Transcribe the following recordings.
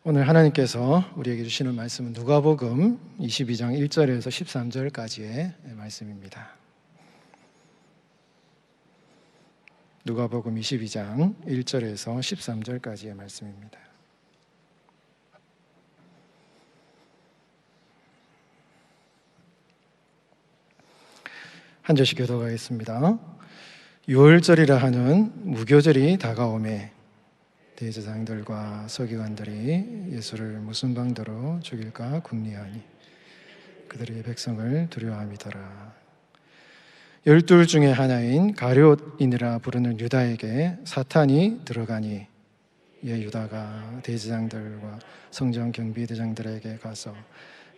오늘 하나님께서 우리에게 주시는 말씀은 누가복음 22장 1절에서 13절까지의 말씀입니다. 누가복음 22장 1절에서 13절까지의 말씀입니다. 한 절씩 교독하겠습니다. 유월절이라 하는 무교절이 다가오매 대제사장들과 서기관들이 예수를 무슨 방도로 죽일까 궁리하니 그들이 백성을 두려워함이더라. 12 중에 하나인 가룟이니라 부르는 유다에게 사탄이 들어가니 이에 유다가 대제사장들과 성전 경비대장들에게 가서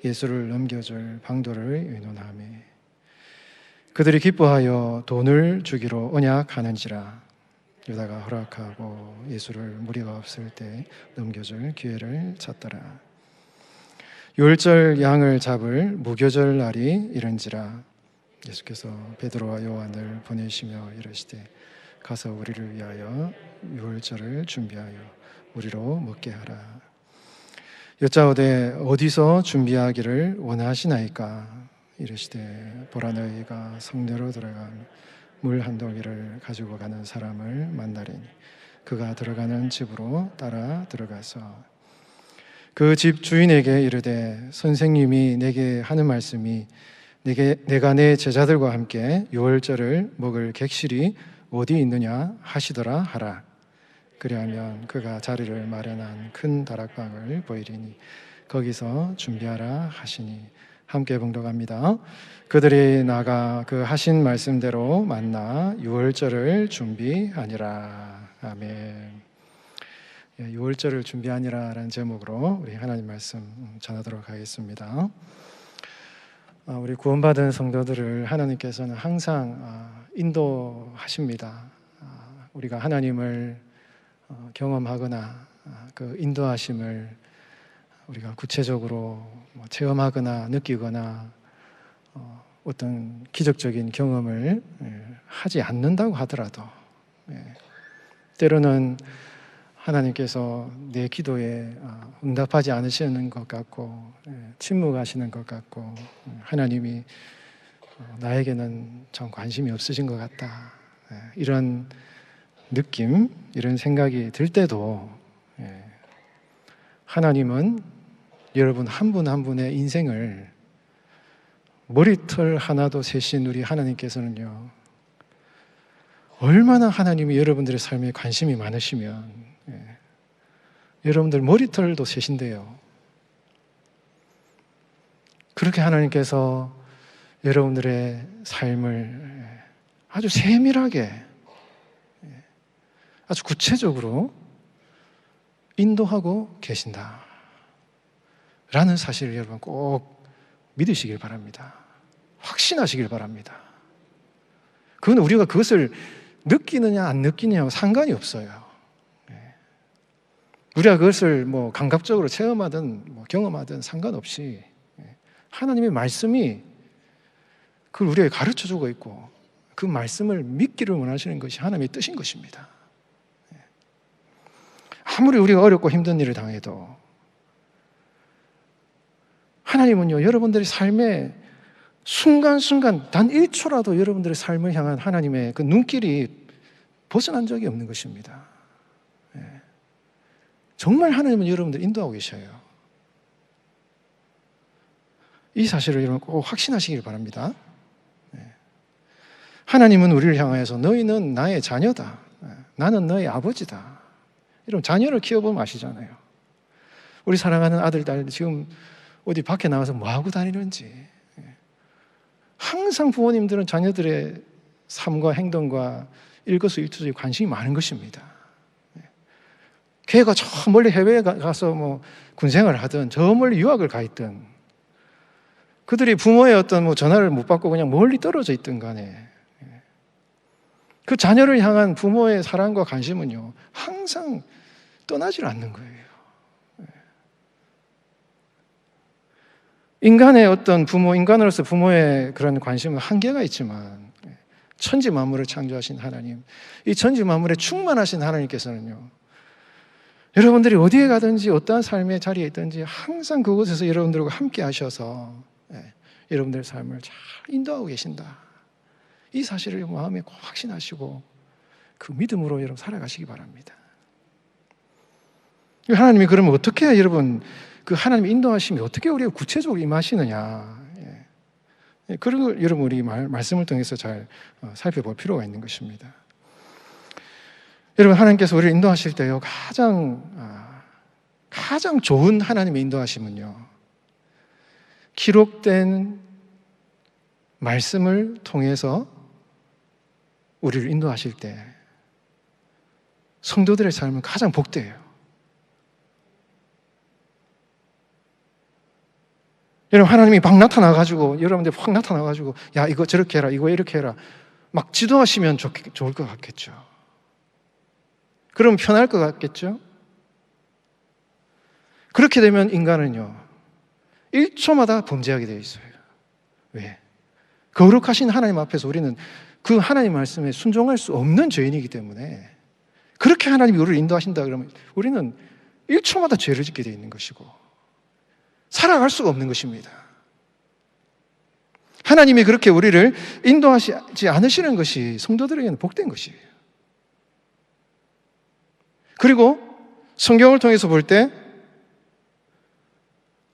예수를 넘겨줄 방도를 의논하며 그들이 기뻐하여 돈을 주기로 언약하는지라. 유다가 허락하고 예수를 무리가 없을 때 넘겨줄 기회를 찾더라. 유월절 양을 잡을 무교절 날이 이른지라. 예수께서 베드로와 요한을 보내시며 이르시되 가서 우리를 위하여 유월절을 준비하여 우리로 먹게 하라. 여짜오되 어디서 준비하기를 원하시나이까? 이르시되 보라 너희가 성내로 들어가며 물 한 동이를 가지고 가는 사람을 만나리니 그가 들어가는 집으로 따라 들어가서 그 집 주인에게 이르되 선생님이 내게 하는 말씀이 내가 내 제자들과 함께 유월절을 먹을 객실이 어디 있느냐 하시더라 하라. 그리하면 그가 자리를 마련한 큰 다락방을 보이리니 거기서 준비하라 하시니 함께 봉독합니다. 그들이 나가 그 하신 말씀대로 만나 유월절을 준비하니라. 아멘. 유월절을 준비하니라 라는 제목으로 우리 하나님 말씀 전하도록 하겠습니다. 우리 구원받은 성도들을 하나님께서는 항상 인도하십니다. 우리가 하나님을 경험하거나 그 인도하심을 우리가 구체적으로 체험하거나 느끼거나 어떤 기적적인 경험을 하지 않는다고 하더라도 때로는 하나님께서 내 기도에 응답하지 않으시는 것 같고 침묵하시는 것 같고 하나님이 나에게는 좀 관심이 없으신 것 같다, 이런 느낌, 이런 생각이 들 때도 하나님은 여러분 한 분 한 분의 인생을 머리털 하나도 세신 우리 하나님께서는요, 얼마나 하나님이 여러분들의 삶에 관심이 많으시면 여러분들 머리털도 세신대요. 그렇게 하나님께서 여러분들의 삶을 아주 세밀하게 아주 구체적으로 인도하고 계신다 라는 사실을 여러분 꼭 믿으시길 바랍니다. 확신하시길 바랍니다. 그건 우리가 그것을 느끼느냐 안 느끼느냐와 상관이 없어요. 우리가 그것을 감각적으로 체험하든 경험하든 상관없이 하나님의 말씀이 그걸 우리에게 가르쳐주고 있고 그 말씀을 믿기를 원하시는 것이 하나님의 뜻인 것입니다. 아무리 우리가 어렵고 힘든 일을 당해도 하나님은요, 여러분들의 삶에 순간순간 단 1초라도 여러분들의 삶을 향한 하나님의 그 눈길이 벗어난 적이 없는 것입니다. 정말 하나님은 여러분들 인도하고 계셔요. 이 사실을 여러분 꼭 확신하시길 바랍니다. 하나님은 우리를 향하여서 너희는 나의 자녀다, 나는 너의 아버지다. 이런 자녀를 키워보면 아시잖아요. 우리 사랑하는 아들, 딸 지금 어디 밖에 나가서 뭐하고 다니는지 항상 부모님들은 자녀들의 삶과 행동과 일거수일투족에 관심이 많은 것입니다. 걔가 저 멀리 해외에 가서 군생활을 하든 저 멀리 유학을 가 있든 그들이 부모의 어떤 전화를 못 받고 그냥 멀리 떨어져 있든 간에 그 자녀를 향한 부모의 사랑과 관심은요, 항상 떠나질 않는 거예요. 인간의 어떤 인간으로서 부모의 그런 관심은 한계가 있지만 천지 만물을 창조하신 하나님, 이 천지 만물에 충만하신 하나님께서는요, 여러분들이 어디에 가든지 어떠한 삶의 자리에 있든지 항상 그곳에서 여러분들과 함께 하셔서 여러분들의 삶을 잘 인도하고 계신다. 이 사실을 마음에 꼭 확신하시고 그 믿음으로 여러분 살아가시기 바랍니다. 하나님이 그러면 어떻게 해야 여러분 그 하나님의 인도하심이 어떻게 우리가 구체적으로 임하시느냐, 그런 걸 여러분 우리 말씀을 통해서 잘 살펴볼 필요가 있는 것입니다. 여러분, 하나님께서 우리를 인도하실 때요, 가장 좋은 하나님의 인도하심은요, 기록된 말씀을 통해서 우리를 인도하실 때 성도들의 삶은 가장 복되어요. 여러분, 하나님이 막 나타나가지고, 여러분들 확 나타나가지고, 야, 이거 저렇게 해라, 이거 이렇게 해라, 막 지도하시면 좋을 것 같겠죠. 그럼 편할 것 같겠죠? 그렇게 되면 인간은요, 1초마다 범죄하게 되어 있어요. 왜? 거룩하신 하나님 앞에서 우리는 그 하나님 말씀에 순종할 수 없는 죄인이기 때문에, 그렇게 하나님이 우리를 인도하신다 그러면 우리는 1초마다 죄를 짓게 되어 있는 것이고 살아갈 수가 없는 것입니다. 하나님이 그렇게 우리를 인도하지 않으시는 것이 성도들에게는 복된 것이에요. 그리고 성경을 통해서 볼 때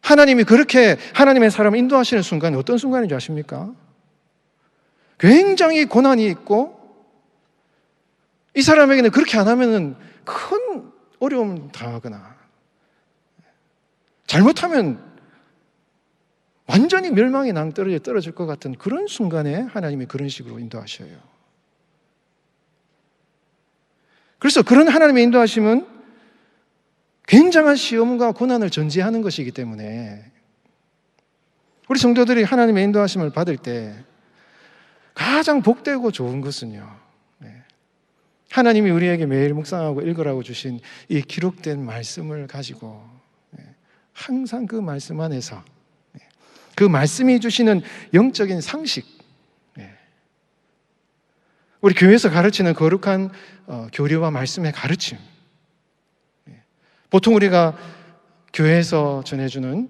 하나님이 그렇게 하나님의 사람을 인도하시는 순간이 어떤 순간인지 아십니까? 굉장히 고난이 있고 이 사람에게는 그렇게 안 하면 큰 어려움 당하거나 잘못하면 완전히 멸망의 낭떠러지에 떨어질 것 같은 그런 순간에 하나님이 그런 식으로 인도하셔요. 그래서 그런 하나님의 인도하심은 굉장한 시험과 고난을 전제하는 것이기 때문에 우리 성도들이 하나님의 인도하심을 받을 때 가장 복되고 좋은 것은요, 하나님이 우리에게 매일 묵상하고 읽으라고 주신 이 기록된 말씀을 가지고 항상 그 말씀 안에서 그 말씀이 주시는 영적인 상식, 우리 교회에서 가르치는 거룩한 교리와 말씀의 가르침, 보통 우리가 교회에서 전해주는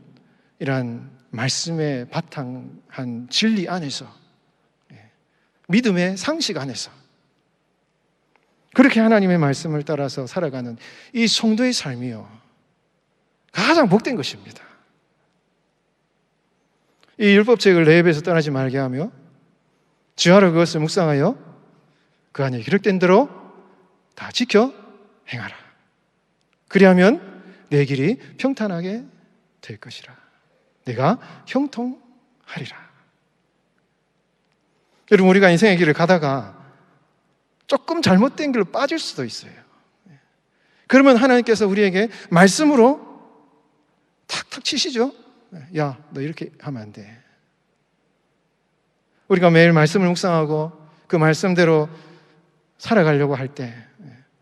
이러한 말씀의 바탕한 진리 안에서, 믿음의 상식 안에서 그렇게 하나님의 말씀을 따라서 살아가는 이 성도의 삶이요, 가장 복된 것입니다. 이 율법책을 내 입에서 떠나지 말게 하며 지하로 그것을 묵상하여 그 안에 기록된 대로 다 지켜 행하라. 그리하면 내 길이 평탄하게 될 것이라. 내가 형통하리라. 여러분, 우리가 인생의 길을 가다가 조금 잘못된 길로 빠질 수도 있어요. 그러면 하나님께서 우리에게 말씀으로 탁탁 치시죠. 야, 너 이렇게 하면 안 돼. 우리가 매일 말씀을 묵상하고 그 말씀대로 살아가려고 할 때,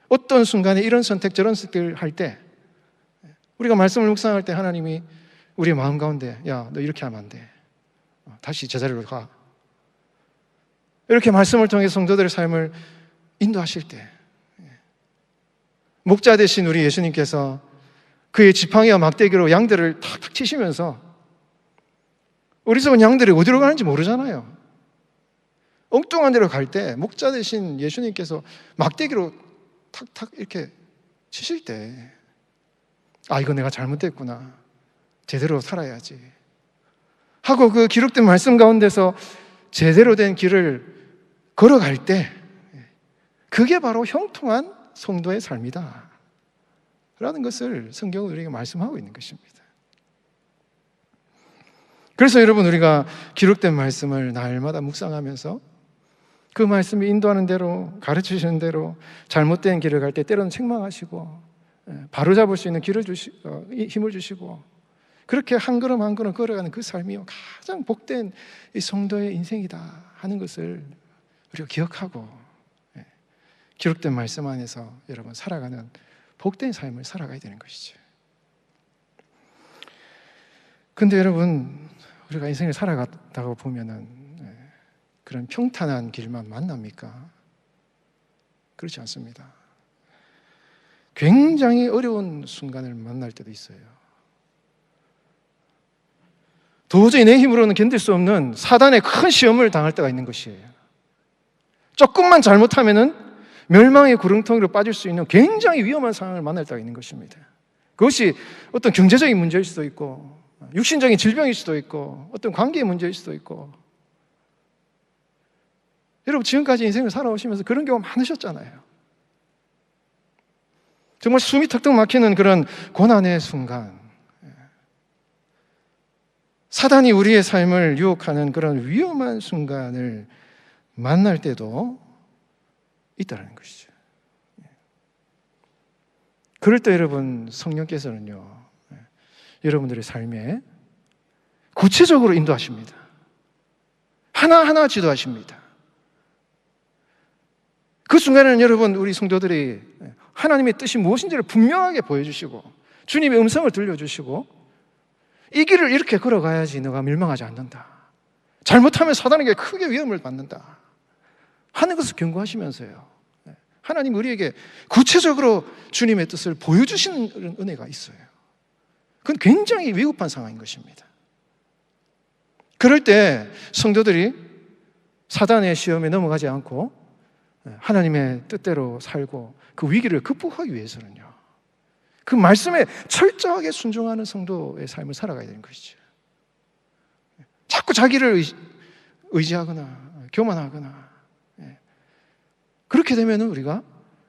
어떤 순간에 이런 선택 저런 선택을 할 때, 우리가 말씀을 묵상할 때 하나님이 우리의 마음 가운데, 야, 너 이렇게 하면 안 돼, 다시 제자리로 가, 이렇게 말씀을 통해 성도들의 삶을 인도하실 때, 목자 되신 우리 예수님께서 그의 지팡이와 막대기로 양들을 탁탁 치시면서, 우리 속은 양들이 어디로 가는지 모르잖아요. 엉뚱한 데로 갈 때 목자 되신 예수님께서 막대기로 탁탁 이렇게 치실 때, 아, 이거 내가 잘못됐구나, 제대로 살아야지 하고 그 기록된 말씀 가운데서 제대로 된 길을 걸어갈 때, 그게 바로 형통한 성도의 삶이다 라는 것을 성경은 우리에게 말씀하고 있는 것입니다. 그래서 여러분, 우리가 기록된 말씀을 날마다 묵상하면서 그 말씀이 인도하는 대로, 가르치시는 대로 잘못된 길을 갈 때 때로는 책망하시고 바로잡을 수 있는 힘을 주시고, 그렇게 한 걸음 한 걸음 걸어가는 그 삶이 가장 복된 이 성도의 인생이다 하는 것을 우리가 기억하고 기록된 말씀 안에서 여러분 살아가는 복된 삶을 살아가야 되는 것이죠. 근데 여러분, 우리가 인생을 살아가다가 보면은 그런 평탄한 길만 만납니까? 그렇지 않습니다. 굉장히 어려운 순간을 만날 때도 있어요. 도저히 내 힘으로는 견딜 수 없는 사단의 큰 시험을 당할 때가 있는 것이에요. 조금만 잘못하면은 멸망의 구렁텅이로 빠질 수 있는 굉장히 위험한 상황을 만날 때가 있는 것입니다. 그것이 어떤 경제적인 문제일 수도 있고, 육신적인 질병일 수도 있고, 어떤 관계의 문제일 수도 있고. 여러분, 지금까지 인생을 살아오시면서 그런 경우 많으셨잖아요. 정말 숨이 턱턱 막히는 그런 고난의 순간, 사단이 우리의 삶을 유혹하는 그런 위험한 순간을 만날 때도 있다는 것이죠. 그럴 때 여러분, 성령께서는요, 여러분들의 삶에 구체적으로 인도하십니다. 하나하나 지도하십니다. 그 순간에는 여러분, 우리 성도들이 하나님의 뜻이 무엇인지를 분명하게 보여주시고, 주님의 음성을 들려주시고, 이 길을 이렇게 걸어가야지 너가 멸망하지 않는다, 잘못하면 사단에게 크게 위험을 받는다 하는 것을 경고하시면서요, 하나님 우리에게 구체적으로 주님의 뜻을 보여주시는 은혜가 있어요. 그건 굉장히 위급한 상황인 것입니다. 그럴 때 성도들이 사단의 시험에 넘어가지 않고 하나님의 뜻대로 살고 그 위기를 극복하기 위해서는요, 그 말씀에 철저하게 순종하는 성도의 삶을 살아가야 되는 것이죠. 자꾸 자기를 의지하거나 교만하거나, 그렇게 되면 우리가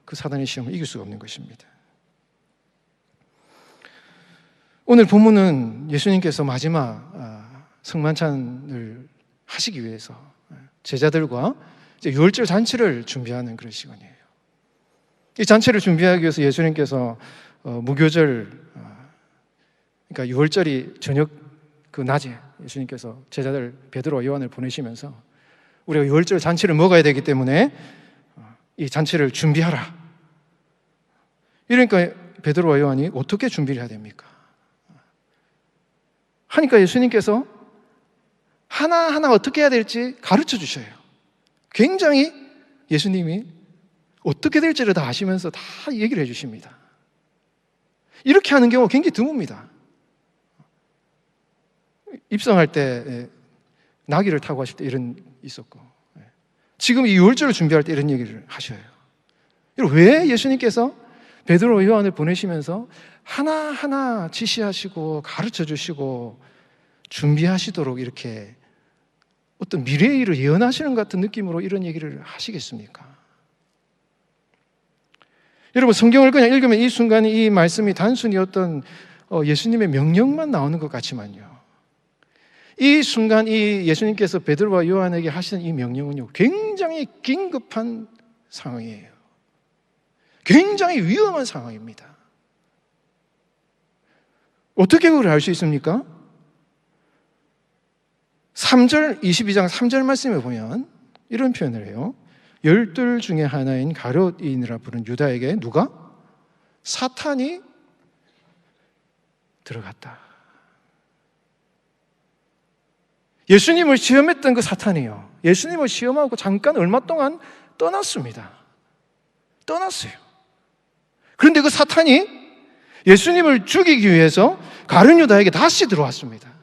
그 사단의 시험을 이길 수가 없는 것입니다. 오늘 본문은 예수님께서 마지막 성만찬을 하시기 위해서 제자들과 이제 유월절 잔치를 준비하는 그런 시간이에요. 이 잔치를 준비하기 위해서 예수님께서 무교절, 그러니까 유월절이 저녁 그 낮에 예수님께서 제자들 베드로와 요한을 보내시면서 우리가 유월절 잔치를 먹어야 되기 때문에 이 잔치를 준비하라. 이러니까 베드로와 요한이 어떻게 준비를 해야 됩니까? 하니까 예수님께서 하나하나 어떻게 해야 될지 가르쳐 주셔요. 굉장히 예수님이 어떻게 될지를 다 아시면서 다 얘기를 해 주십니다. 이렇게 하는 경우가 굉장히 드뭅니다. 입성할 때 나귀를 타고 하실 때 이런 있었고, 지금 이 유월절을 준비할 때 이런 얘기를 하셔요. 왜 예수님께서 베드로와 요한을 보내시면서 하나하나 지시하시고 가르쳐 주시고 준비하시도록 이렇게 어떤 미래의 일을 예언하시는 것 같은 느낌으로 이런 얘기를 하시겠습니까? 여러분, 성경을 그냥 읽으면 이 순간에 이 말씀이 단순히 어떤 예수님의 명령만 나오는 것 같지만요, 이 순간 이 예수님께서 베드로와 요한에게 하시는 이 명령은요, 굉장히 긴급한 상황이에요. 굉장히 위험한 상황입니다. 어떻게 그걸 알 수 있습니까? 22장 3절 말씀에 보면 이런 표현을 해요. 12 중에 하나인 가룟이인이라 부른 유다에게 누가? 사탄이 들어갔다. 예수님을 시험했던 그 사탄이요, 예수님을 시험하고 잠깐 얼마 동안 떠났습니다. 떠났어요. 그런데 그 사탄이 예수님을 죽이기 위해서 가룟 유다에게 다시 들어왔습니다.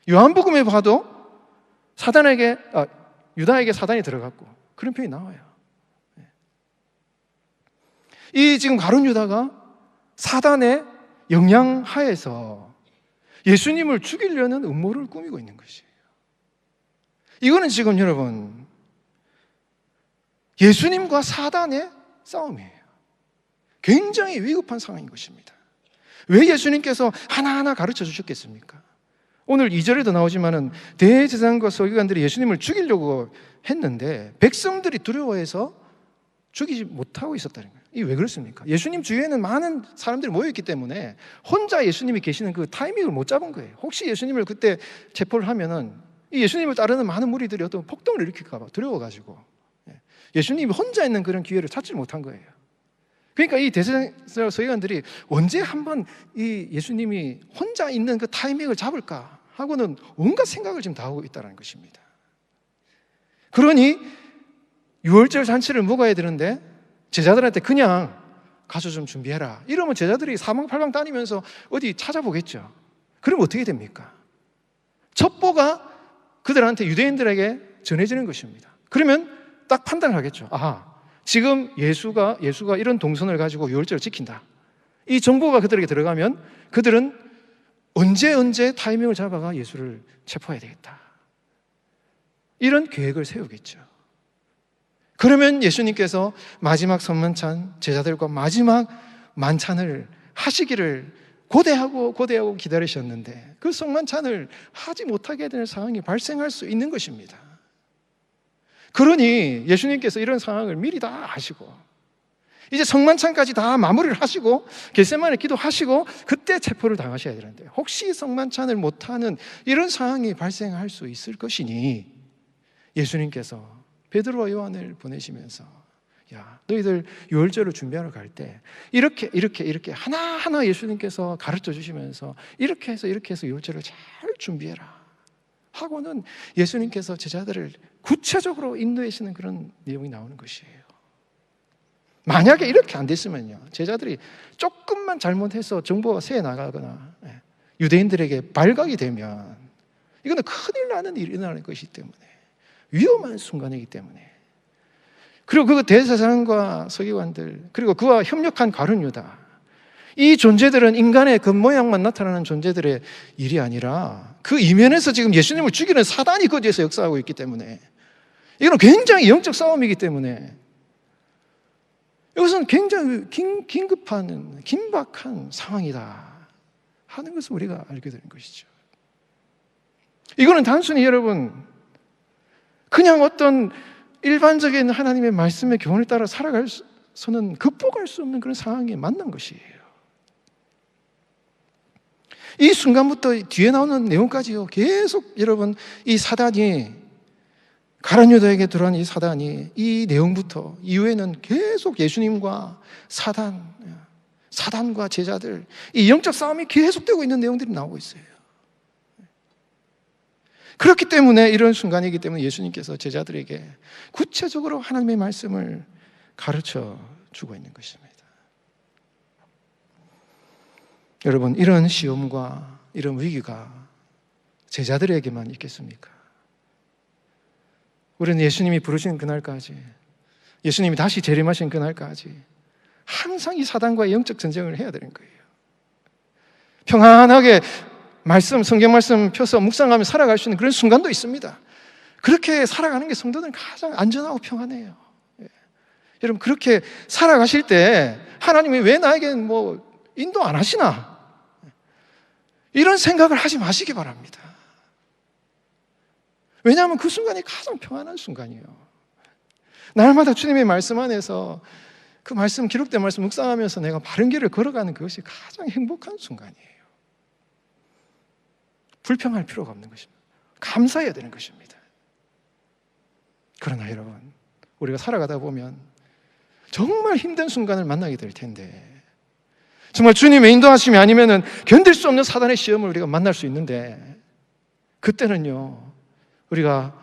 요한복음에 봐도 유다에게 사단이 들어갔고 그런 표현이 나와요. 이 지금 가룟 유다가 사단의 영향 하에서 예수님을 죽이려는 음모를 꾸미고 있는 것이에요. 이거는 지금 여러분 예수님과 사단의 싸움이에요. 굉장히 위급한 상황인 것입니다. 왜 예수님께서 하나하나 가르쳐 주셨겠습니까? 오늘 2절에도 나오지만은 대제사장과 서기관들이 예수님을 죽이려고 했는데 백성들이 두려워해서 죽이지 못하고 있었다는 거예요. 이게 왜 그렇습니까? 예수님 주위에는 많은 사람들이 모여있기 때문에 혼자 예수님이 계시는 그 타이밍을 못 잡은 거예요. 혹시 예수님을 그때 체포를 하면은 이 예수님을 따르는 많은 무리들이 어떤 폭동을 일으킬까 봐 두려워가지고 예수님이 혼자 있는 그런 기회를 찾지 못한 거예요. 그러니까 이 대제사장 서기관들이 언제 한번 이 예수님이 혼자 있는 그 타이밍을 잡을까 하고는 온갖 생각을 지금 다 하고 있다는 것입니다. 그러니 유월절 잔치를 먹어야 되는데 제자들한테 그냥 가서 좀 준비해라. 이러면 제자들이 사방팔방 다니면서 어디 찾아보겠죠. 그럼 어떻게 됩니까? 첩보가 그들한테, 유대인들에게 전해지는 것입니다. 그러면 딱 판단을 하겠죠. 아하, 지금 예수가 이런 동선을 가지고 유월절을 지킨다. 이 정보가 그들에게 들어가면 그들은 언제 타이밍을 잡아가 예수를 체포해야 되겠다. 이런 계획을 세우겠죠. 그러면 예수님께서 마지막 선만찬, 제자들과 마지막 만찬을 하시기를 고대하고 기다리셨는데 그 성만찬을 하지 못하게 되는 상황이 발생할 수 있는 것입니다. 그러니 예수님께서 이런 상황을 미리 다 아시고 이제 성만찬까지 다 마무리를 하시고 겟세마네 기도하시고 그때 체포를 당하셔야 되는데 혹시 성만찬을 못하는 이런 상황이 발생할 수 있을 것이니 예수님께서 베드로와 요한을 보내시면서 야, 너희들 유월절을 준비하러 갈 때 이렇게 하나하나 예수님께서 가르쳐 주시면서 이렇게 해서 유월절을 잘 준비해라 하고는 예수님께서 제자들을 구체적으로 인도하시는 그런 내용이 나오는 것이에요. 만약에 이렇게 안 됐으면요, 제자들이 조금만 잘못해서 정보가 새어 나가거나 유대인들에게 발각이 되면 이거는 큰일 나는 일이 일어나는 것이기 때문에, 위험한 순간이기 때문에, 그리고 그 대제사장과 서기관들, 그리고 그와 협력한 가룟 유다, 이 존재들은 인간의 겉모양만 나타나는 존재들의 일이 아니라 그 이면에서 지금 예수님을 죽이는 사단이 그 뒤에서 역사하고 있기 때문에 이건 굉장히 영적 싸움이기 때문에 이것은 굉장히 긴급한, 긴박한 상황이다 하는 것을 우리가 알게 되는 것이죠. 이거는 단순히 여러분 그냥 어떤 일반적인 하나님의 말씀의 교훈을 따라 살아가서는 극복할 수 없는 그런 상황에 만난 것이에요. 이 순간부터 뒤에 나오는 내용까지요, 계속 여러분 이 사단이, 가룟 유다에게 들어간 이 사단이 이 내용부터 이후에는 계속 예수님과 사단과 제자들, 이 영적 싸움이 계속되고 있는 내용들이 나오고 있어요. 그렇기 때문에 이런 순간이기 때문에 예수님께서 제자들에게 구체적으로 하나님의 말씀을 가르쳐 주고 있는 것입니다. 여러분, 이런 시험과 이런 위기가 제자들에게만 있겠습니까? 우리는 예수님이 부르신 그날까지, 예수님이 다시 재림하신 그날까지 항상 이 사단과의 영적 전쟁을 해야 되는 거예요. 평안하게 성경 말씀 펴서 묵상하며 살아갈 수 있는 그런 순간도 있습니다. 그렇게 살아가는 게 성도들은 가장 안전하고 평안해요. 여러분, 그렇게 살아가실 때 하나님이 왜 나에겐 인도 안 하시나? 이런 생각을 하지 마시기 바랍니다. 왜냐하면 그 순간이 가장 평안한 순간이에요. 날마다 주님의 말씀 안에서 그 말씀, 기록된 말씀 묵상하면서 내가 바른 길을 걸어가는 그것이 가장 행복한 순간이에요. 불평할 필요가 없는 것입니다. 감사해야 되는 것입니다. 그러나 여러분, 우리가 살아가다 보면 정말 힘든 순간을 만나게 될 텐데, 정말 주님의 인도하심이 아니면은 견딜 수 없는 사단의 시험을 우리가 만날 수 있는데, 그때는요, 우리가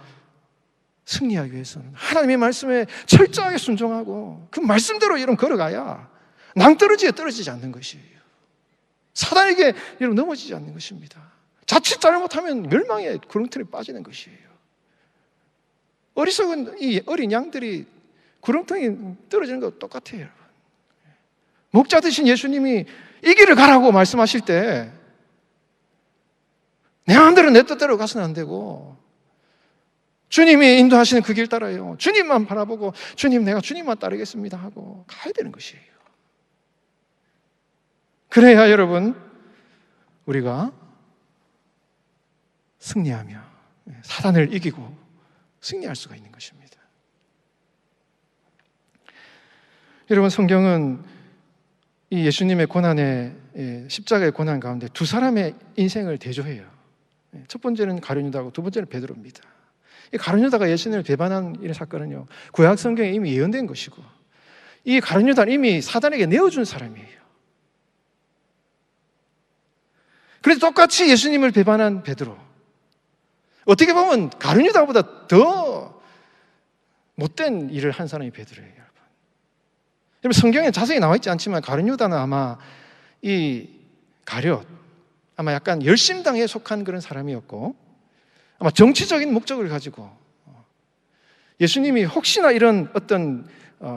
승리하기 위해서는 하나님의 말씀에 철저하게 순종하고 그 말씀대로 여러분 걸어가야 낭떠러지에 떨어지지 않는 것이에요. 사단에게 여러분 넘어지지 않는 것입니다. 자칫 잘못하면 멸망의 구렁텅이에 빠지는 것이에요. 어리석은 이 어린 양들이 구렁텅이에 떨어지는 것 똑같아요, 여러분. 목자 되신 예수님이 이 길을 가라고 말씀하실 때 내 마음대로 내 뜻대로 가서는 안 되고 주님이 인도하시는 그 길 따라요, 주님만 바라보고 주님, 내가 주님만 따르겠습니다 하고 가야 되는 것이에요. 그래야 여러분 우리가 승리하며 사단을 이기고 승리할 수가 있는 것입니다. 여러분, 성경은 이 예수님의 고난의, 십자가의 고난 가운데 두 사람의 인생을 대조해요. 첫 번째는 가룟 유다고 두 번째는 베드로입니다. 이 가룟 유다가 예수님을 배반한 이 사건은요, 구약 성경에 이미 예언된 것이고, 이 가룟 유다는 이미 사단에게 내어준 사람이에요. 그래서 똑같이 예수님을 배반한 베드로, 어떻게 보면 가룟 유다보다 더 못된 일을 한 사람이 베드로예요. 성경에 자세히 나와 있지 않지만 가룟 유다는 아마 이 가룟, 아마 약간 열심당에 속한 그런 사람이었고, 아마 정치적인 목적을 가지고 예수님이 혹시나 이런 어떤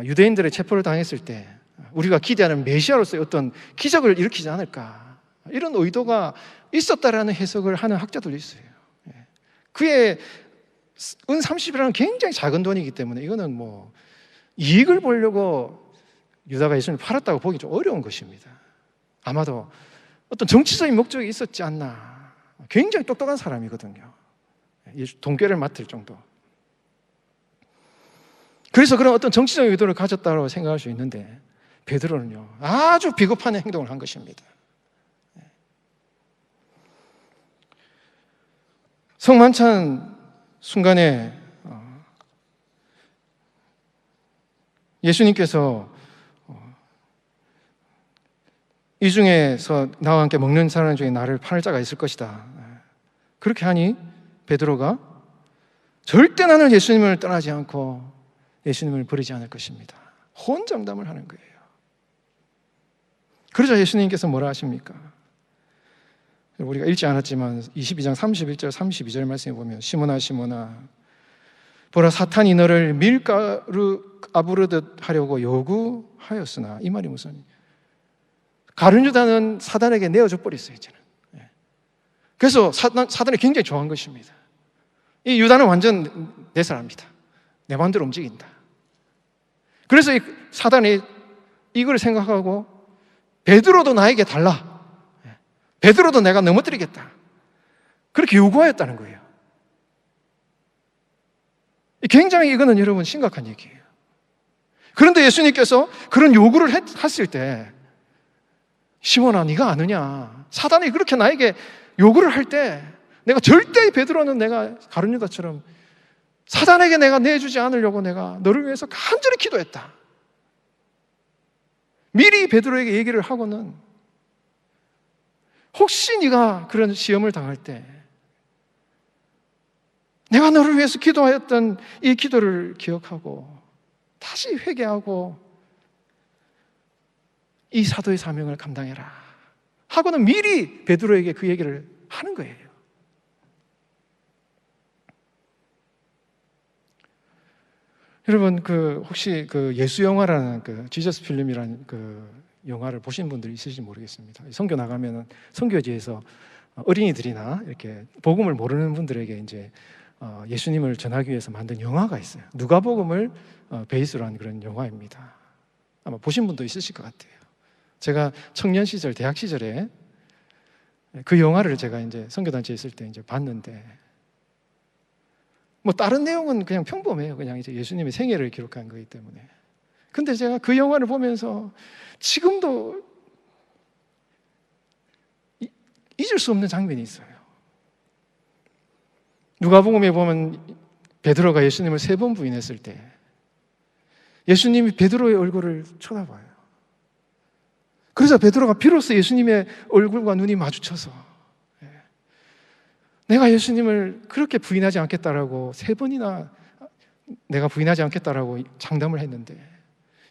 유대인들의 체포를 당했을 때 우리가 기대하는 메시아로서의 어떤 기적을 일으키지 않을까, 이런 의도가 있었다라는 해석을 하는 학자들도 있어요. 그의 은 30이라는 굉장히 작은 돈이기 때문에 이거는 뭐 이익을 보려고 유다가 예수님을 팔았다고 보기 좀 어려운 것입니다. 아마도 어떤 정치적인 목적이 있었지 않나. 굉장히 똑똑한 사람이거든요. 동괴를 맡을 정도. 그래서 그런 어떤 정치적인 의도를 가졌다고 생각할 수 있는데, 베드로는요 아주 비겁한 행동을 한 것입니다. 성만찬 순간에 예수님께서 이 중에서 나와 함께 먹는 사람 중에 나를 팔 자가 있을 것이다, 그렇게 하니 베드로가 절대 나는 예수님을 떠나지 않고 예수님을 버리지 않을 것입니다, 호언장담을 하는 거예요. 그러자 예수님께서 뭐라 하십니까? 우리가 읽지 않았지만 22장 31절 32절 말씀에 보면, 시몬아 시몬아 보라 사탄이 너를 밀가루 까부르듯 하려고 요구하였으나, 이 말이 무슨, 가룟 유다는 사단에게 내어줘 버렸어요 이제는. 그래서 사단이 굉장히 좋아한 것입니다. 이 유다는 완전 내 사람이다, 내 마음대로 움직인다. 그래서 이 사단이 이걸 생각하고 베드로도 나에게 달라, 베드로도 내가 넘어뜨리겠다, 그렇게 요구하였다는 거예요. 굉장히 이거는 여러분 심각한 얘기예요. 그런데 예수님께서 그런 요구를 했을 때, 시몬아 네가 아느냐, 사단이 그렇게 나에게 요구를 할 때 내가 절대 베드로는 내가 가룟 유다처럼 사단에게 내가 내주지 않으려고 내가 너를 위해서 간절히 기도했다. 미리 베드로에게 얘기를 하고는, 혹시 네가 그런 시험을 당할 때 내가 너를 위해서 기도하였던 이 기도를 기억하고 다시 회개하고 이 사도의 사명을 감당해라 하고는 미리 베드로에게 그 얘기를 하는 거예요. 여러분 혹시 예수 영화라는 지저스 필름이라는 영화를 보신 분들이 있으실지 모르겠습니다. 선교 나가면은 선교지에서 어린이들이나 이렇게 복음을 모르는 분들에게 이제 예수님을 전하기 위해서 만든 영화가 있어요. 누가복음을 베이스로 한 그런 영화입니다. 아마 보신 분도 있으실 것 같아요. 제가 청년 시절, 대학 시절에 그 영화를 제가 이제 선교단체에 있을 때 이제 봤는데, 뭐 다른 내용은 그냥 평범해요. 그냥 이제 예수님의 생애를 기록한 거기 때문에. 근데 제가 그 영화를 보면서 지금도 잊을 수 없는 장면이 있어요. 누가복음에 보면 베드로가 예수님을 3번 부인했을 때 예수님이 베드로의 얼굴을 쳐다봐요. 그래서 베드로가 비로소 예수님의 얼굴과 눈이 마주쳐서 내가 예수님을 그렇게 부인하지 않겠다라고 3번이나 내가 부인하지 않겠다라고 장담을 했는데,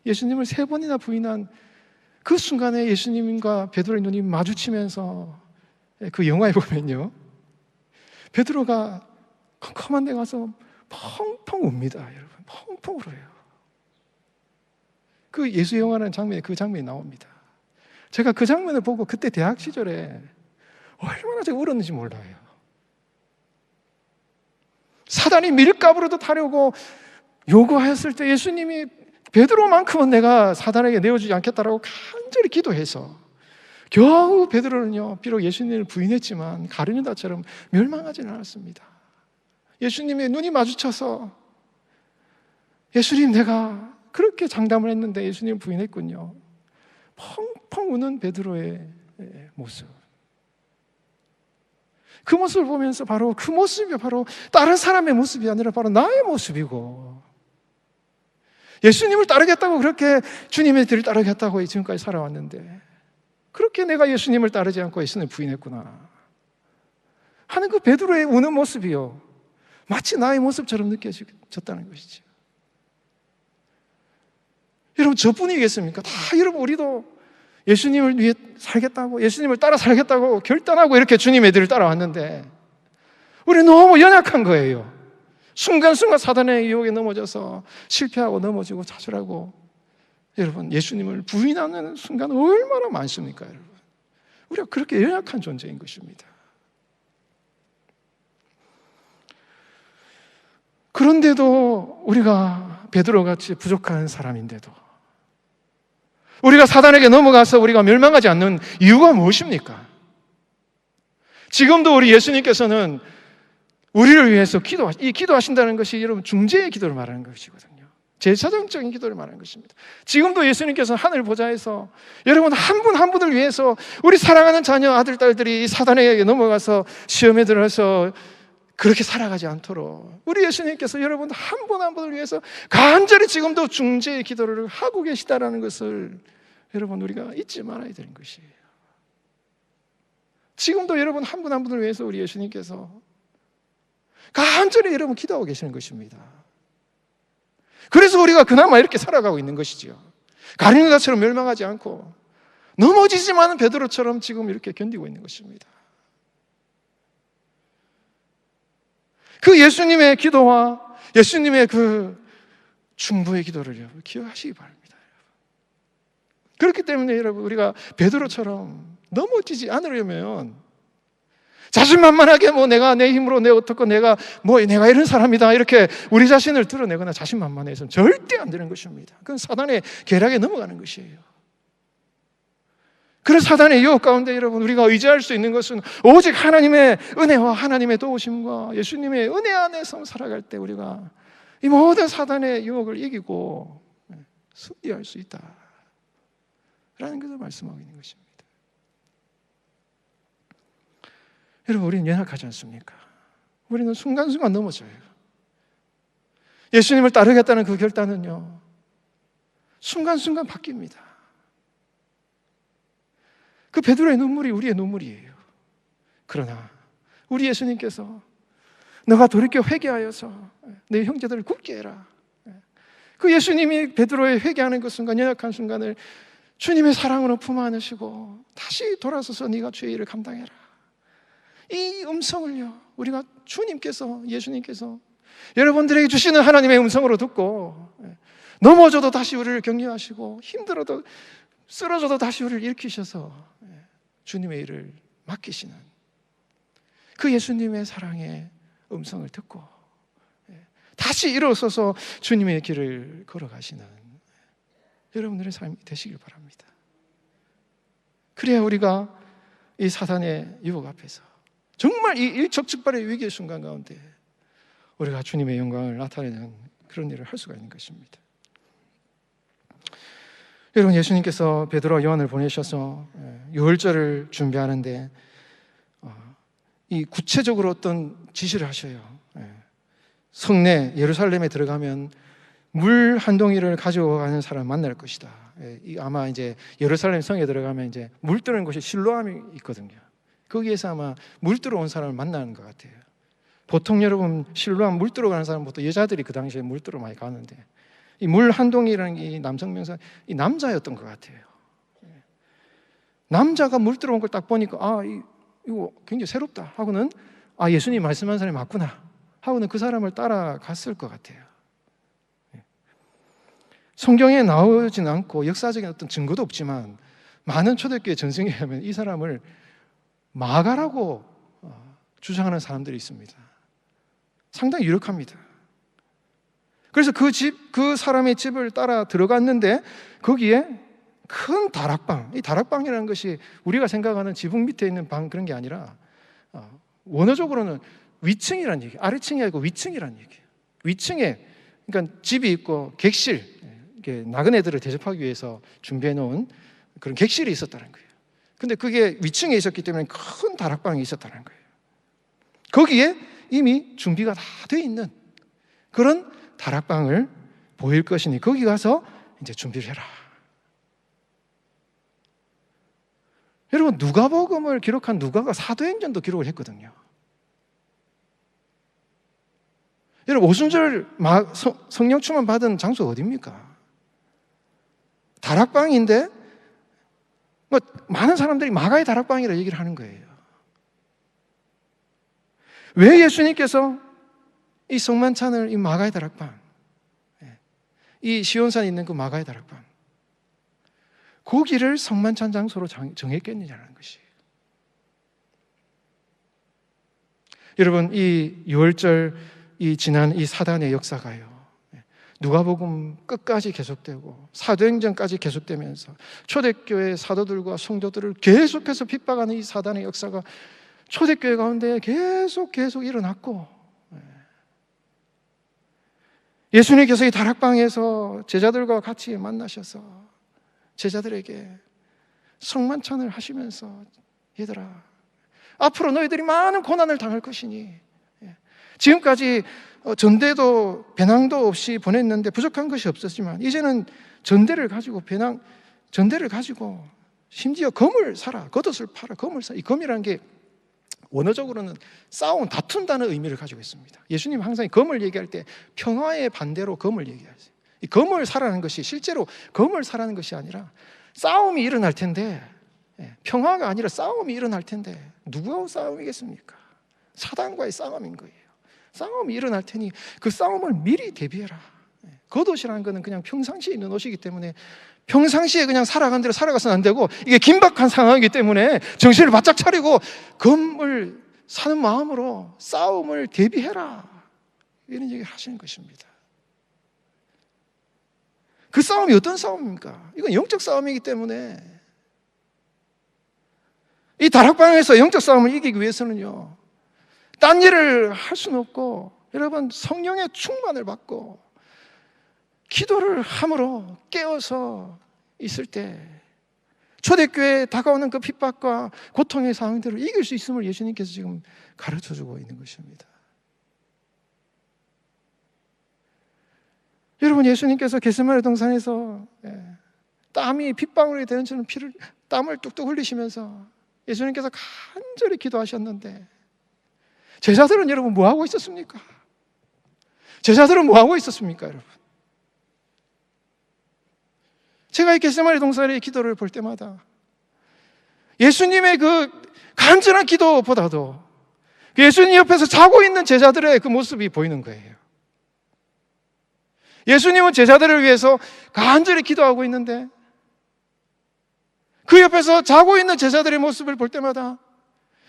예수님을 3번이나 부인한 그 순간에 예수님과 베드로의 눈이 마주치면서, 그 영화에 보면요 베드로가 컴컴한 데 가서 펑펑 웁니다. 여러분, 펑펑 울어요. 그 예수 영화라는 장면에 그 장면이 나옵니다. 제가 그 장면을 보고 그때 대학 시절에 얼마나 제가 울었는지 몰라요. 사단이 밀가부르듯 하려고 요구하였을 때 예수님이 베드로만큼은 내가 사단에게 내어주지 않겠다라고 간절히 기도해서 겨우 베드로는요 비록 예수님을 부인했지만 가룟 유다처럼 멸망하지는 않았습니다. 예수님의 눈이 마주쳐서 예수님 내가 그렇게 장담을 했는데 예수님 부인했군요. 펑펑 우는 베드로의 모습, 그 모습을 보면서 바로 그 모습이 바로 다른 사람의 모습이 아니라 바로 나의 모습이고, 예수님을 따르겠다고 그렇게 주님의 길을 따르겠다고 지금까지 살아왔는데 그렇게 내가 예수님을 따르지 않고 예수님을 부인했구나 하는 그 베드로의 우는 모습이요 마치 나의 모습처럼 느껴졌다는 것이죠. 여러분, 저뿐이겠습니까? 다 여러분, 우리도 예수님을 위해 살겠다고, 예수님을 따라 살겠다고 결단하고 이렇게 주님의 뒤를 따라왔는데 우리 너무 연약한 거예요. 순간순간 사단의 유혹에 넘어져서 실패하고 넘어지고 좌절하고, 여러분, 예수님을 부인하는 순간 얼마나 많습니까, 여러분? 우리가 그렇게 연약한 존재인 것입니다. 그런데도 우리가 베드로같이 부족한 사람인데도 우리가 사단에게 넘어가서 우리가 멸망하지 않는 이유가 무엇입니까? 지금도 우리 예수님께서는 우리를 위해서 기도하신다는 것이 여러분 중재의 기도를 말하는 것이거든요. 제사장적인 기도를 말하는 것입니다. 지금도 예수님께서 하늘 보좌에서 여러분 한 분 한 분을 위해서 우리 사랑하는 자녀 아들 딸들이 사단에게 넘어가서 시험에 들어서 그렇게 살아가지 않도록 우리 예수님께서 여러분 한 분 한 분을 위해서 간절히 지금도 중재의 기도를 하고 계시다라는 것을 여러분 우리가 잊지 말아야 되는 것이에요. 지금도 여러분 한 분 한 분을 위해서 우리 예수님께서 간절히 여러분 기도하고 계시는 것입니다. 그래서 우리가 그나마 이렇게 살아가고 있는 것이죠. 가룟 유다처럼 멸망하지 않고 넘어지지만은 베드로처럼 지금 이렇게 견디고 있는 것입니다. 그 예수님의 기도와 예수님의 그 중보의 기도를 여러분 기억하시기 바랍니다. 그렇기 때문에 여러분 우리가 베드로처럼 넘어지지 않으려면 자신만만하게 내가 내 힘으로 내가 이런 사람이다 이렇게 우리 자신을 드러내거나 자신만만해서는 절대 안 되는 것입니다. 그건 사단의 계략에 넘어가는 것이에요. 그래서 사단의 유혹 가운데 여러분 우리가 의지할 수 있는 것은 오직 하나님의 은혜와 하나님의 도우심과 예수님의 은혜 안에서 살아갈 때 우리가 이 모든 사단의 유혹을 이기고 승리할 수 있다라는 것을 말씀하고 있는 것입니다. 여러분, 우리는 연약하지 않습니까? 우리는 순간순간 넘어져요. 예수님을 따르겠다는 그 결단은요, 순간순간 바뀝니다. 그 베드로의 눈물이 우리의 눈물이에요. 그러나 우리 예수님께서 너가 돌이켜 회개하여서 내 형제들을 굳게 해라. 그 예수님이 베드로의 회개하는 그 순간, 연약한 순간을 주님의 사랑으로 품 안으시고 다시 돌아서서 네가 죄의 일을 감당해라. 이 음성을요, 우리가 주님께서, 예수님께서 여러분들에게 주시는 하나님의 음성으로 듣고 넘어져도 다시 우리를 격려하시고 힘들어도 쓰러져도 다시 우리를 일으키셔서 주님의 일을 맡기시는 그 예수님의 사랑의 음성을 듣고 다시 일어서서 주님의 길을 걸어가시는 여러분들의 삶이 되시길 바랍니다. 그래야 우리가 이 사단의 유혹 앞에서 정말 이 일촉즉발의 위기의 순간 가운데 우리가 주님의 영광을 나타내는 그런 일을 할 수가 있는 것입니다. 여러분, 예수님께서 베드로와 요한을 보내셔서 유월절을 준비하는데 이 구체적으로 어떤 지시를 하셔요. 성내 예루살렘에 들어가면 물 한 동이를 가지고 가는 사람을 만날 것이다. 아마 이제 예루살렘 성에 들어가면 이제 물 뜨는 곳이 실로암이 있거든요. 거기에서 아마 물 뜨러 온 사람을 만나는 것 같아요. 보통 여러분 실로암 물 뜨러 가는 사람 보통 여자들이 그 당시에 물 뜨러 많이 가는데 이 물 한 동이라는 이 남성 명사 이 남자였던 것 같아요. 남자가 물 뜨러 온 걸 딱 보니까 이거 굉장히 새롭다 하고는 예수님 말씀한 사람이 맞구나 하고는 그 사람을 따라갔을 것 같아요. 성경에 나오진 않고 역사적인 어떤 증거도 없지만 많은 초대교회 전승에 하면 이 사람을 마가라고 주장하는 사람들이 있습니다. 상당히 유력합니다. 그래서 그 사람의 집을 따라 들어갔는데 거기에 큰 다락방, 이 다락방이라는 것이 우리가 생각하는 지붕 밑에 있는 방 그런 게 아니라 원어적으로는 위층이라는 얘기예요. 아래층이 아니고 위층이라는 얘기예요. 위층에 그러니까 집이 있고 객실, 나그네들을 대접하기 위해서 준비해 놓은 그런 객실이 있었다는 거예요. 근데 그게 위층에 있었기 때문에 큰 다락방이 있었다는 거예요. 거기에 이미 준비가 다 돼 있는 그런 다락방을 보일 것이니 거기 가서 이제 준비를 해라. 여러분, 누가복음을 기록한 누가가 사도행전도 기록을 했거든요. 여러분, 오순절 성령 충만 받은 장소 어디입니까? 다락방인데 뭐 많은 사람들이 마가의 다락방이라 얘기를 하는 거예요. 왜 예수님께서 이 성만찬을 이 마가의 다락방, 이 시온산에 있는 그 마가의 다락방, 거기를 성만찬 장소로 정했겠느냐는 것이. 여러분, 이 유월절, 이 지난 이 사단의 역사가요, 누가복음 끝까지 계속되고 사도행전까지 계속되면서 초대교회 사도들과 성도들을 계속해서 핍박하는 이 사단의 역사가 초대교회 가운데 계속 일어났고, 예수님께서 이 다락방에서 제자들과 같이 만나셔서 제자들에게 성만찬을 하시면서, 얘들아, 앞으로 너희들이 많은 고난을 당할 것이니, 지금까지 전대도 배낭도 없이 보냈는데 부족한 것이 없었지만 이제는 전대를 가지고 전대를 가지고 심지어 검을 사라, 겉옷을 팔아, 검을 사. 이 검이라는 게 원어적으로는 싸움, 다툰다는 의미를 가지고 있습니다. 예수님 항상 이 검을 얘기할 때 평화의 반대로 검을 얘기하세요. 이 검을 사라는 것이 실제로 검을 사라는 것이 아니라 싸움이 일어날 텐데, 평화가 아니라 싸움이 일어날 텐데 누구하고 싸움이겠습니까? 사단과의 싸움인 거예요. 싸움이 일어날 테니 그 싸움을 미리 대비해라. 겉옷이라는 것은 그냥 평상시에 있는 옷이기 때문에 평상시에 그냥 살아간 대로 살아가서는 안 되고, 이게 긴박한 상황이기 때문에 정신을 바짝 차리고 검을 사는 마음으로 싸움을 대비해라, 이런 얘기를 하시는 것입니다. 그 싸움이 어떤 싸움입니까? 이건 영적 싸움이기 때문에 이 다락방에서 영적 싸움을 이기기 위해서는요, 딴 일을 할 수는 없고, 여러분, 성령의 충만을 받고 기도를 함으로 깨어서 있을 때 초대교회에 다가오는 그 핍박과 고통의 상황들을 이길 수 있음을 예수님께서 지금 가르쳐주고 있는 것입니다. 여러분, 예수님께서 겟세마네 동산에서 땀이 핏방울이 되는 처럼 땀을 뚝뚝 흘리시면서 예수님께서 간절히 기도하셨는데, 제자들은 여러분 뭐하고 있었습니까? 제자들은 뭐하고 있었습니까, 여러분? 제가 이 겟세마네 동산의 기도를 볼 때마다 예수님의 그 간절한 기도보다도 예수님 옆에서 자고 있는 제자들의 그 모습이 보이는 거예요. 예수님은 제자들을 위해서 간절히 기도하고 있는데 그 옆에서 자고 있는 제자들의 모습을 볼 때마다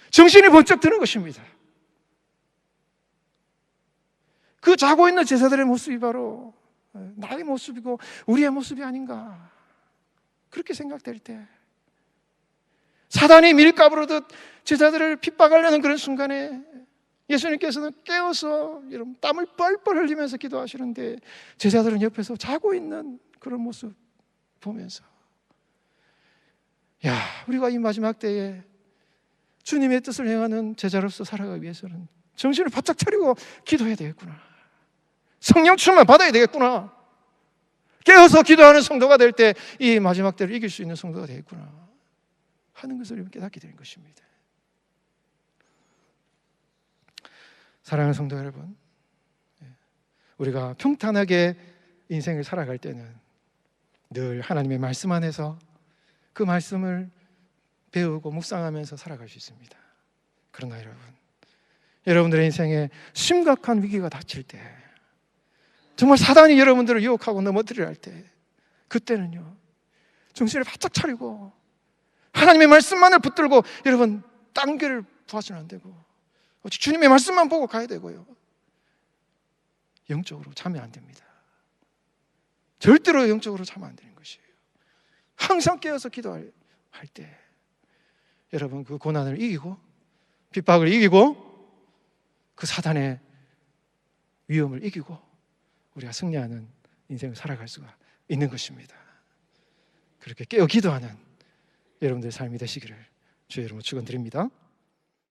정신이 번쩍 드는 것입니다. 그 자고 있는 제자들의 모습이 바로 나의 모습이고 우리의 모습이 아닌가, 그렇게 생각될 때, 사단이 밀가부르듯 제자들을 핍박하려는 그런 순간에 예수님께서는 깨어서 이런 땀을 뻘뻘 흘리면서 기도하시는데, 제자들은 옆에서 자고 있는 그런 모습 보면서, 야, 우리가 이 마지막 때에 주님의 뜻을 행하는 제자로서 살아가기 위해서는 정신을 바짝 차리고 기도해야 되겠구나, 성령 충만 받아야 되겠구나, 깨어서 기도하는 성도가 될 때 이 마지막 때를 이길 수 있는 성도가 되겠구나 하는 것을 깨닫게 되는 것입니다. 사랑하는 성도 여러분, 우리가 평탄하게 인생을 살아갈 때는 늘 하나님의 말씀 안에서 그 말씀을 배우고 묵상하면서 살아갈 수 있습니다. 그러나 여러분들의 인생에 심각한 위기가 닥칠 때, 정말 사단이 여러분들을 유혹하고 넘어뜨리려 할 때, 그때는요, 정신을 바짝 차리고 하나님의 말씀만을 붙들고, 여러분, 딴 길을 부하시면 안 되고 오직 주님의 말씀만 보고 가야 되고요, 영적으로 자면 안 됩니다. 절대로 영적으로 자면 안 되는 것이에요. 항상 깨어서 기도할 때 여러분, 그 고난을 이기고 핍박을 이기고 그 사단의 위험을 이기고 우리가 승리하는 인생을 살아갈 수가 있는 것입니다. 그렇게 깨어 기도하는 여러분들의 삶이 되시기를 주의 이름으로 축원드립니다.